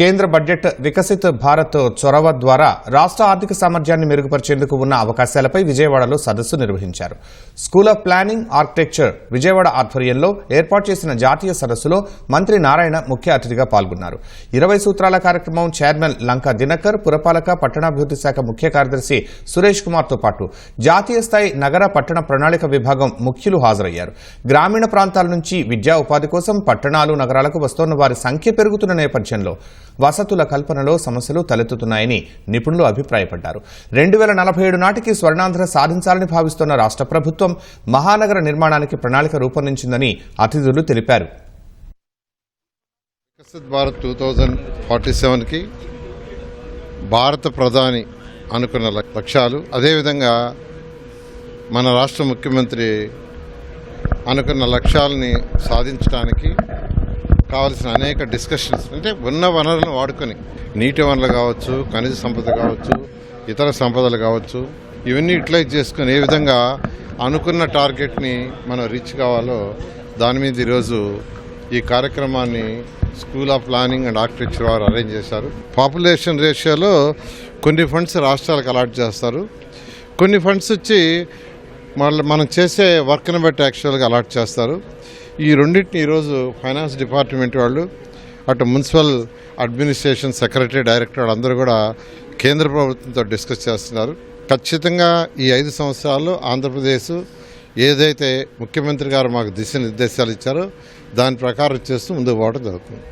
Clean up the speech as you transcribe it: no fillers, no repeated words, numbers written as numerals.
కేంద్ర బడ్జెట్ వికసిత్ భారత్ చొరవ ద్వారా రాష్ట్ర ఆర్థిక సామర్థ్యాన్ని మెరుగుపరిచేందుకు ఉన్న అవకాశాలపై విజయవాడలో సదస్సు నిర్వహించారు. School of planning architecture Vijayawada ఆధ్వర్యంలో ఏర్పాటు చేసిన జాతీయ సదస్సులో మంత్రి నారాయణ ముఖ్య అతిథిగా పాల్గొన్నారు. 20 సూత్రాల కార్యక్రమం చైర్మన్ లంకా దినకర్, పురపాలక పట్టణాభివృద్ధి శాఖ ముఖ్య కార్యదర్శి సురేష్ కుమార్తో పాటు జాతీయ స్థాయి నగర పట్టణ ప్రణాళిక విభాగం ముఖ్యులు హాజరయ్యారు. గ్రామీణ ప్రాంతాల నుంచి విద్యా ఉపాధి కోసం పట్టణాలు, నగరాలకు వస్తున్న వారి సంఖ్య పెరుగుతున్న నేపథ్యంలో వసతుల కల్పనలో సమస్యలు తలెత్తుతున్నాయని నిపుణులు అభిప్రాయపడ్డారు. 2047 నాటికి స్వర్ణాంధ్ర సాధించాలని భావిస్తున్న రాష్ట్ర ప్రభుత్వం మహానగర నిర్మాణానికి ప్రణాళిక రూపొందించిందని అతిథులు తెలిపారు. వికసిత్ భారత్ 2047కి భారత ప్రధాని అనుకున్న లక్ష్యాలు, అదేవిధంగా మన రాష్ట్ర ముఖ్యమంత్రి అనుకున్న లక్ష్యాలని సాధించడానికి కావాల్సిన అనేక డిస్కషన్స్, అంటే ఉన్న వనరులను వాడుకొని నీటి వనరులు కావచ్చు, ఖనిజ సంపద కావచ్చు, ఇతర సంపదలు కావచ్చు, ఇవన్నీ యూటిలైజ్ చేసుకుని ఏ విధంగా అనుకున్న టార్గెట్ని మనం రీచ్ కావాలో దాని మీద ఈరోజు ఈ కార్యక్రమాన్ని school of planning and architecture వారు అరేంజ్ చేశారు. పాపులేషన్ రేషియోలో కొన్ని ఫండ్స్ రాష్ట్రాలకు అలాట్ చేస్తారు, కొన్ని ఫండ్స్ వచ్చి మనం చేసే వర్క్ని బట్టి యాక్చువల్గా అలాట్ చేస్తారు. ఈ రెండింటిని ఈరోజు ఫైనాన్స్ డిపార్ట్మెంట్ వాళ్ళు, అటు మున్సిపల్ అడ్మినిస్ట్రేషన్ సెక్రటరీ, డైరెక్టర్ వాళ్ళందరూ కూడా కేంద్ర ప్రభుత్వంతో డిస్కస్ చేస్తున్నారు. ఖచ్చితంగా ఈ 5 సంవత్సరాల్లో ఆంధ్రప్రదేశ్ ఏదైతే ముఖ్యమంత్రి గారు మాకు దిశానిర్దేశాలు ఇచ్చారో దాని ప్రకారం చేస్తూ ముందుకు పోవడం జరుగుతుంది.